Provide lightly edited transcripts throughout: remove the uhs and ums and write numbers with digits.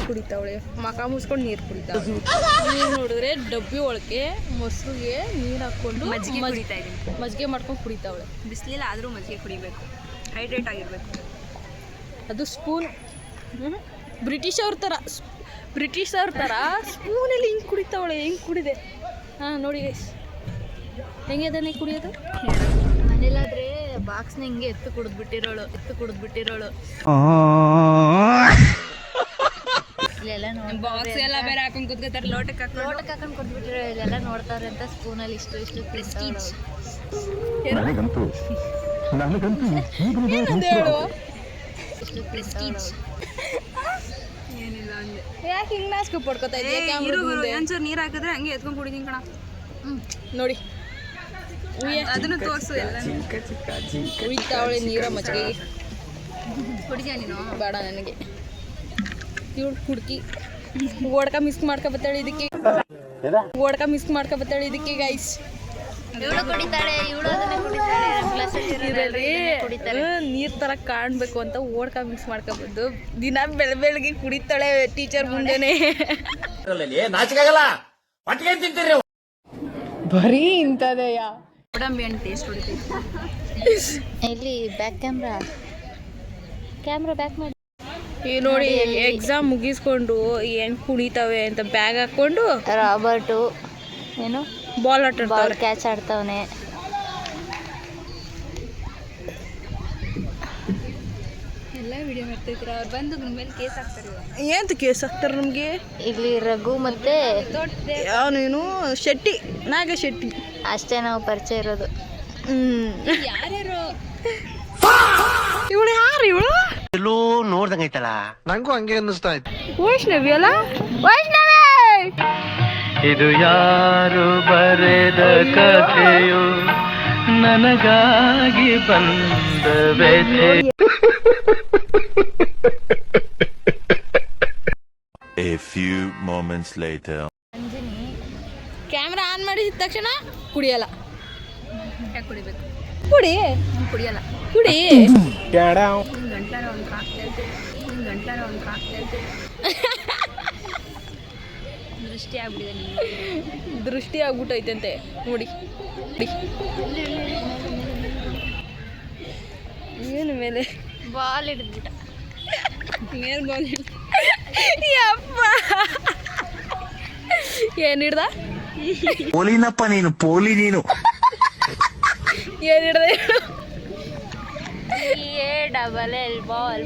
ಕುಡಿತಾವಳೆ, ಮಕ ಮುಸ್ಕೊಂಡು ನೀರು ಕುಡಿತಾವಳೆ. ನೀವು ನೋಡಿದ್ರೆ ಡಬ್ಬಿ ಒಳಗೆ ಮೊಸರಿಗೆ ನೀರು ಹಾಕ್ಕೊಂಡು ಮಜ್ಜಿಗೆ ಕುಡಿತಾ ಇದ್ದೀನಿ. ಮಜ್ಜಿಗೆ ಮಾಡ್ಕೊಂಡು ಕುಡಿತಾವಳೆ. ಬಿಸಿಲಿಲ್ಲ ಆದರೂ ಮಜ್ಜಿಗೆ ಕುಡಿಬೇಕು, ಹೈಡ್ರೇಟ್ ಆಗಿರಬೇಕು. ಅದು ಸ್ಪೂನ್ ಬ್ರಿಟಿಷ್ ಅವ್ರ ಥರ ಸ್ಪೂನಲ್ಲಿ ಹಿಂಗೆ ಕುಡಿತಾವಳೆ. ಹಿಂಗೆ ಕುಡಿದೆ. ಹಾಂ ನೋಡಿ ಹೆಂಗೆ ಅದನ್ನೇ ಕುಡಿಯೋದು. ಮನೇಲಾದ್ರೆ ಬಾಕ್ಸ್ನ ಹಿಂಗೆ ಎತ್ತು ಕುಡಿದ್ಬಿಟ್ಟಿರೋಳು. ಇಲ್ಲೆಲ್ಲ ಬಾಕ್ಸ್ ಎಲ್ಲ ಬೇರೆ ಹಾಕೊಂಡು ಕುತ್ಕೋತಾರೆ. ಲೋಟಕ್ಕೆ ಹಾಕೊಂಡು ಕುಡ್ಬಿಟ್ಟಿರೋ. ಇಲ್ಲೆಲ್ಲ ನೋಡ್ತಾರೆ ಅಂತ ಸ್ಪೂನಲ್ಲಿ ಇಷ್ಟು ಪ್ರೆಸ್ಟೀಜ್. ನನಗಂತೂ ಇಷ್ಟು ಪ್ರೆಸ್ಟೀಜ್ ಏನಿಲ್ಲ ಅಂದೆ. ಯಾಕೆ ಹಿಂಗೆ ನಾಸ್ಕೊ ಪಡ್ಕೊತಾ ಇದೆಯಾ? ಒಂಚೂರು ನೀರು ಹಾಕಿದ್ರೆ ಹಂಗೆ ಎತ್ಕೊಂಡು ಕುಡಿದೀನಿ ಕಣ. ನೋಡಿ ಅದನ್ನು ತೋರಿಸು. ಎಲ್ಲ ಉಯ್ತಾವಳೆ ನೀರ ಮಜ್ಜಿಗೆಗೆ. ಕುಡಿದ್ಯಾ ನೀನು? ಬೇಡ ನನಗೆ. ಇವಳು ಹುಡುಕಿ ಓಡ್ಕ ಮಿಸ್ ಮಾಡ್ಕೊಬತ್ತಾಳೆ ಇದಕ್ಕೆ. ಗೈಸ್. ಇವಳು ಕುಡಿತಾಳೆ, ಇವಳು ಅದನ್ನೇ ಕುಡಿತಾಳೆ. ನೀರ್ ತರ ಕಾಣ್ಬೇಕು ಅಂತ ಓಡ್ಕ ಮಿಕ್ಸ್ ಮಾಡ್ಕೊಬಂದು ದಿನ ಬೆಳಗ್ಗೆ ಕುಡಿತಾಳೆ ಟೀಚರ್ ಮುಂದೆನೆ. ಬರೀ ಇಂಥದೆಯ ಗೋಡಂಬಿ ಹಣ್ಣು ಟೇಸ್ಟ್ ಹೊಡಿತೀವಿ. ಇಲ್ಲಿ ಬ್ಯಾಕ್ ಕ್ಯಾಮ್ರಾ ಬ್ಯಾಕ್ ಮಾಡಿ. ಈಗ ನೋಡಿ ಎಕ್ಸಾಮ್ ಮುಗಿಸ್ಕೊಂಡು ಹೆಂಗ್ ಕುಣಿತಾವೆ ಅಂತ ಬ್ಯಾಗ್ ಹಾಕೊಂಡು ರಾಬರ್ಟು ಏನು ಬಾಲ್ ಕ್ಯಾಚ್ ಆಡ್ತಾವನೆ. ಎಲ್ಲ ವಿಡಿಯೋ ಮಾಡ್ತಿದ್ರ. ಅವ್ರು ಬಂದು ನಮ್ಮ ಮೇಲೆ ಕೇಸ್ ಹಾಕ್ತಾರೆ. ಏನಂತ ಕೇಸ್ ಹಾಕ್ತಾರೆ ನಮ್ಗೆ? ಇಲ್ಲಿ ರಘು ಮತ್ತೆ ಅವನೇನು ನಾಗ ಶೆಟ್ಟಿ ಅಷ್ಟೇ ನಾವು ಪರಿಚಯ ಇರೋದು. ಯಾರ್ಯಾರು ಇವಳು ಇವಳು ಎಲ್ಲೋ ನೋಡ್ದಂಗೈತಲ್ಲ. ನಂಗೂ ಹಂಗೆ ಅನ್ನಿಸ್ತಾ ಇತ್ತು. ವೈಷ್ಣವಿ ಅಲ್ಲ? ಇದು ಯಾರು ಬರೆದ ಕಥೆಯೋ, ನನಗಾಗಿ ಬಂದ ವ್ಯಥೆ. A few moments later. Camera on ಮಾಡಿದ ತಕ್ಷಣ ಕುಡಿಯಲ್ಲ. ಯಾಕೆ ಕುಡಿಬೇಕು? ಕುಡಿಯಲ್ಲ. ಗಂಟಲ ಒಂದು ಹಾಕ್ತಾ ದೃಷ್ಟಿ ಆಗ್ಬಿಟ್ಟೈತಂತೆ ನೋಡಿ. ಏನು ಮೇಲೆ ಬಾಲ್ ಹಿಡಿದ್ಬಿಟ್ಟ. ಮೇಲೆ ಬಾಲ್ ಏನ್ ಹಿಡ್ದ? ಪೋಲಿನಪ್ಪ ನೀನು, ಪೋಲಿ ನೀನು. ಏನ್ ಹಿಡ್ದ? ಡಬಲ್ ಬಾಲ್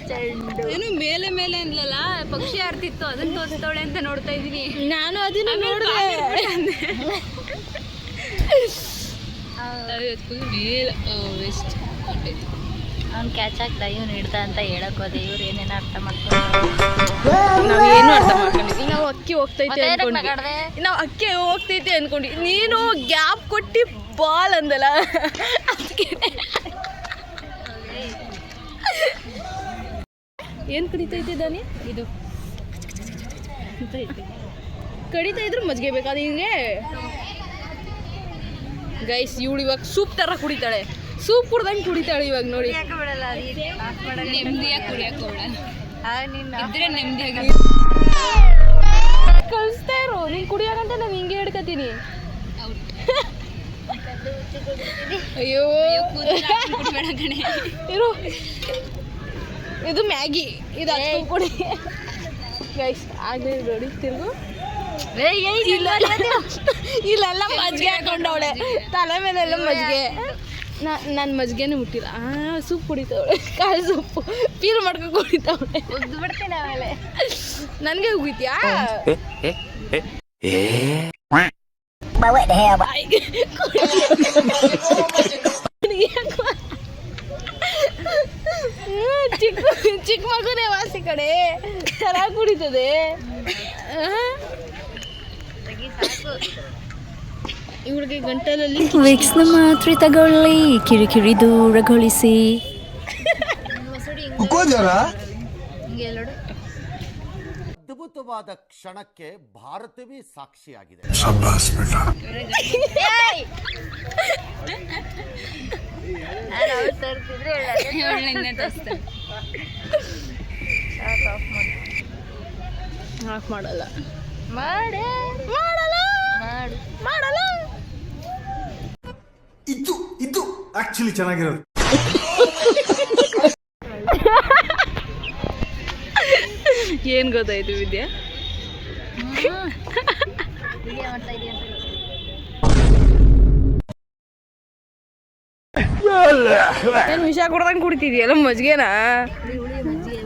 ಚೆಂಡು. ಏನು ಮೇಲೆ ಅನ್ಲಲ್ಲ, ಪಕ್ಷಿ ಆಡ್ತಿತ್ತು ಅದನ್ನ ತೋರಿಸ್ತಾವಳೆ ಅಂತ ನೋಡ್ತಾ ಇದೀನಿ ನಾನು. ಅದನ್ನ ನೋಡಿದೆ. ಅವ್ನು ಕ್ಯಾಚ್ ಆಗ್ತಾ ಇವ್ನು ಹಿಡ್ದ ಅಂತ ಹೇಳಕ್ ಹೋದೆ. ಇವ್ರು ಏನೇನು ಅರ್ಥ ಮಾಡ್ಕೊಂಡು ನಾವೇನು ಅರ್ಥ ಮಾಡ್ಕೊಂಡಿದ್ವಿ. ನಾವು ಅಕ್ಕಿ ಹೋಗ್ತೈತೆ ಅನ್ಕೊಂಡಿ. ನೀನು ಗ್ಯಾಪ್ ಕೊಟ್ಟಿ ಬಾಲ್ ಅಂದಲ್ಲ, ಅದಕ್ಕೆ ಏನು ಕಡಿತೈತೆ ದಾನಿ? ಇದು ಕಡಿತಾ ಇದ್ರು ಮಜ್ಜಿಗೆ ಬೇಕಾದ ಹಿಂಗೆ. ಗೈಸ್ ಇವಳು ಇವಾಗ ಸೂಪ್ ಥರ ಕುಡಿತಾಳೆ. ಸೂಪ್ ಕುಡ್ದಂಗೆ ಕುಡಿತಾಳೆ ಇವಾಗ ನೋಡಿ. ನೆಮ್ಮದಿಯಾಗಿ ಕುಡಿಯಕ್ಕೆ ಹೋಗಲ್ಲ. ಇದ್ರೆ ನೆಮ್ಮದಿಯಾಗಿ ಕಳಿಸ್ತಾ ಇರು. ನೀನು ಕುಡಿಯೋಕಂತ ನಾನು ಹಿಂಗೆ ಹಿಡ್ಕತೀನಿ. ಅಯ್ಯೋ ಇರು. ಇದು ಮ್ಯಾಗಿ, ಇದು ಹಚ್ಕೊಂಡು ಕುಡಿ. ಗೈಸ್ ಆಗಲಿ ನೋಡಿ. ತಿರುಗು. ಇಲ್ಲೆಲ್ಲ ಮಜ್ಜಿಗೆ ಹಾಕೊಂಡವಳೆ ತಲೆ ಮೇಲೆಲ್ಲ ಮಜ್ಜಿಗೆ. ನಾನು ಮಜ್ಜಿಗೆನೇ ಮುಟ್ಟಿಲ್ಲ. ಸೂಪ್ ಕುಡಿತಾವಳೆ, ಕಾಯಿ ಸೊಪ್ಪು ಪೀಲ್ ಮಾಡ್ಕೊಂಡು ಕುಡಿತಾವಳೆ. ಉದ್ದು ಬಿಡ್ತೀನಿ ಆಮೇಲೆ. ನನಗೆ ಹೋಗಿದ್ಯಾ? ಚಿಕ್ಕ ಮಗುನೇ ವಾಸಿ ಕಡೆ ಚೆನ್ನಾಗಿ ಕುಡಿತದೆ. ಇವಳಿಗೆ ಗಂಟಲಲ್ಲಿ ವಿಕ್ಸ್ನ ಮಾತ್ರೆ ತಗೊಳ್ಳಿ, ಕಿರಿಕಿರಿ ದೂರಗೊಳಿಸಿ. ಅದ್ಭುತವಾದ ಕ್ಷಣಕ್ಕೆ ಭಾರತವೇ ಸಾಕ್ಷಿಯಾಗಿದೆ. ಆಫ್ ಮಾಡಲ್ಲ ಮಾಡೇ ಮಾಡಲ್ಲ ಮಾಡು. ಮಾಡಲ್ಲ. ಇದು ಆಕ್ಚುಲಿ ಚೆನ್ನಾಗಿರೋದು. ಏನು ಗೊತ್ತಾಯ್ತು ವಿದ್ಯಾ? ಹೀಗೆ ಮಾಡ್ತಾ ಇದೀಯ ಅಂತ ಏನು ವಿಷ ಕೊಡ್ದಂಗೆ ಕುಡಿತಿದ್ಯಲ್ಲ ಮಜ್ಗೆನಾ? ಹುಳಿ ಮಜ್ಜಿಗೆ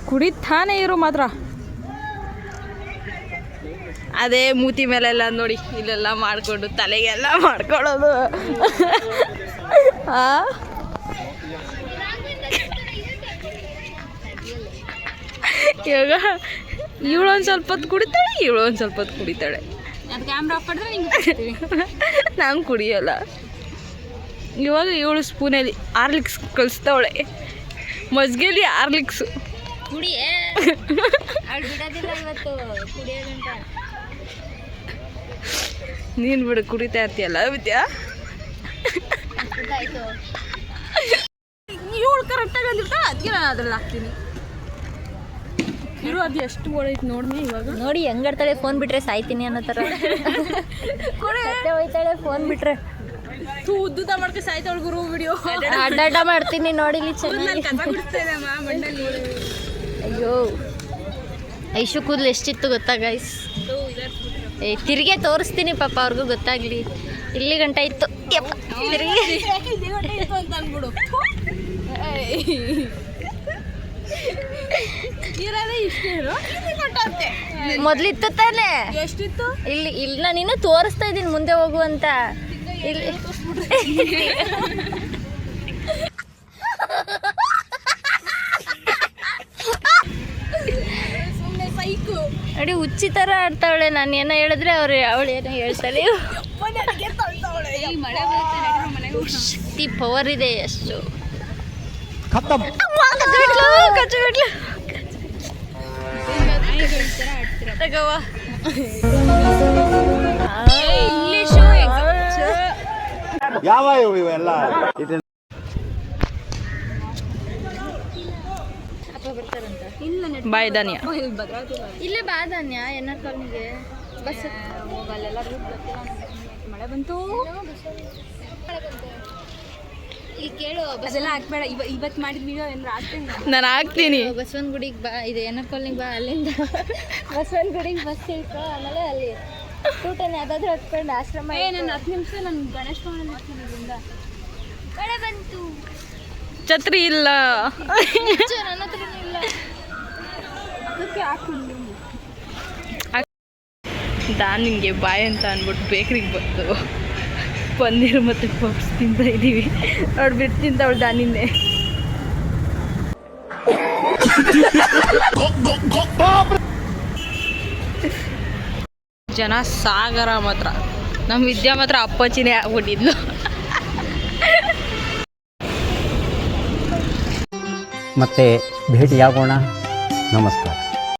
ಕುಡಿತಾನೆ ಇರು ಮಾತ್ರ. ಅದೇ ಮೂತಿ ಮೇಲೆಲ್ಲ ನೋಡಿ ಇಲ್ಲೆಲ್ಲ ಮಾಡಿಕೊಂಡು ತಲೆಗೆಲ್ಲ ಮಾಡ್ಕೊಳ್ಳೋದು. ಇವಾಗ ಇವಳೊಂದು ಸ್ವಲ್ಪ ಹೊತ್ತು ಕುಡಿತಾಳೆ, ಇವಳೊಂದು ಸ್ವಲ್ಪ ಹೊತ್ತು ಕುಡಿತಾಳೆ. ಅದು ಕ್ಯಾಮ್ರಾ ಆಫ್ ಮಾಡಿದ್ರೆ ನಿಂಗೆ ನಾನು ಕುಡಿಯೋಲ್ಲ. ಇವಾಗ 7 ಸ್ಪೂನಲ್ಲಿ ಆರ್ಲಿಕ್ಸ್ ಕಳಿಸ್ತಾವಳೆ, ಮಜ್ಗೆಲಿ ಆರ್ಲಿಕ್ಸು. ಕುಡಿಯೇ ಅವಳು ಬಿಡೋದಿಲ್ಲ ಇವತ್ತು ಕುಡಿಯೋದಂತ. ನೀನು ಬಿಡು ಕುಡಿತಾ ಇರ್ತೀಯಲ್ಲ ವಿದ್ಯಾ. ಆಯ್ತು ಇವಳು ಕರೆಕ್ಟಾಗಿ ಅಂದಿರ್ತಾಳೆ, ಅದಕ್ಕೆ ನಾನು ಅದ್ರಲ್ಲಿ ಹಾಕ್ತೀನಿ. ಇರು ಅದು ಎಷ್ಟು ಓಡೈತೆ ನೋಡ್ನಿ ಇವಾಗ. ನೋಡಿ ಹೆಂಗಾಡ್ತಾಳೆ, ಫೋನ್ ಬಿಟ್ರೆ ಸಾಯ್ತೀನಿ ಅನ್ನೋ ಥರ ಸತ್ಯ ಹೋಯ್ತಾಳೆ ಫೋನ್ ಬಿಟ್ರೆ. ಉದ್ದುದ ಮಾಡ್ಕೆ ಸಾಯ್ತಾವಳು ಗುರು ವಿಡಿಯೋ ಅಡ್ಡಾಟ ಮಾಡ್ತೀನಿ ನೋಡಿಲಿ ಚೆನ್ನಾಗಿ. ಅಯ್ಯೋ ಐಶು ಕೂದಲು ಎಷ್ಟಿತ್ತು ಗೊತ್ತಾ ಗೈಸ್? ತಿರುಗಿ ತೋರಿಸ್ತೀನಿ ಪಾಪ ಅವ್ರಿಗೂ ಗೊತ್ತಾಗ್ಲಿ. ಇಲ್ಲಿ ಗಂಟ ಇತ್ತು ತಿರುಗಿ ಅಂದ್ಬಿಡು. ಮೊದ್ಲಿತ್ತು ತಾನೆ, ಎಷ್ಟಿತ್ತು? ಇಲ್ಲಿ ನಾನು ಇನ್ನೂ ತೋರಿಸ್ತಾ ಇದ್ದೀನಿ ಮುಂದೆ ಹೋಗು ಅಂತ. ಇಲ್ಲಿ ನೋಡಿ ಹುಚ್ಚಿ ಥರ ಆಡ್ತಾವಳೆ. ನಾನು ಏನೋ ಹೇಳಿದ್ರೆ ಅವಳು ಏನೋ ಹೇಳ್ತಾಳೆ. ಶಕ್ತಿ ಪವರ್ ಇದೆ ಅಷ್ಟು. ಇಂಗ್ಲೀಷು ಯಾವ ಇವೆಲ್ಲ ಬಾಯ್ ಧಾನ್ಯ ಇಲ್ಲೇ ಬಾ ಧಾನ್ಯ ಎನ್ಆರ್ ಕಾಲೋನಿಗೆ ಬಸ್ ಹೋಗಲ್ಲೆಲ್ಲ ರೂಟ್ ಗೊತ್ತಿಲ್ಲ. ಮಳೆ ಬಂತು ಇಲ್ಲಿ ಕೇಳು. ಅದೆಲ್ಲ ಹಾಕ್ಬೇಡ, ಇವತ್ತು ಮಾಡಿದ ವಿಡಿಯೋ ಏನಾರು ಹಾಕ್ತೀನಿ ನಾನು ಹಾಕ್ತೀನಿ. ಬಸವನ ಗುಡಿಗೆ ಬಾ, ಇದು ಎನ್ಆರ್ ಕಾಲೋನಿಗೆ ಬಾ. ಅಲ್ಲಿಂದ ಬಸವನ ಗುಡಿಗೆ ಬಸ್ ಇಳ್ಕೊ, ಆಮೇಲೆ ಅಲ್ಲಿ ಊಟನೇ ಯಾವುದಾದ್ರೂ ಹತ್ಕೊಂಡು ಆಶ್ರಮ. ನಾನು 10 ನಿಮಿಷ ನಾನು ಗಣೇಶ ಭವನದಿಂದ ಮಳೆ ಬಂತು. ಛತ್ರಿ ಇಲ್ಲ, ನನ್ನ ಹತ್ರನೂ ಇಲ್ಲ. ಅದಕ್ಕೆ ಹಾಕೊಂಡು ನಿಮಗೆ ಬಾಯ್ ಅಂತ ಅಂದ್ಬಿಟ್ಟು ಬೇಕ್ರಿಗೆ ಬಂದು ಪನ್ನೀರು ಮತ್ತು ಪಪ್ಸ್ ತಿಂತ ಇದ್ದೀವಿ. ನೋಡ್ಬಿಟ್ಟು ತಿಂತವಳು ದಾನಿಂದೆ. ಜನ ಸಾಗರ ಮಾತ್ರ. ನಮ್ಮ ವಿದ್ಯಾ ಮಾತ್ರ ಅಪ್ಪಚ್ಚಿನೇ ಆಗ್ಬಿಟ್ಟಿದ್ಲು. ಮತ್ತೆ ಭೇಟಿಯಾಗೋಣ. ನಮಸ್ಕಾರ.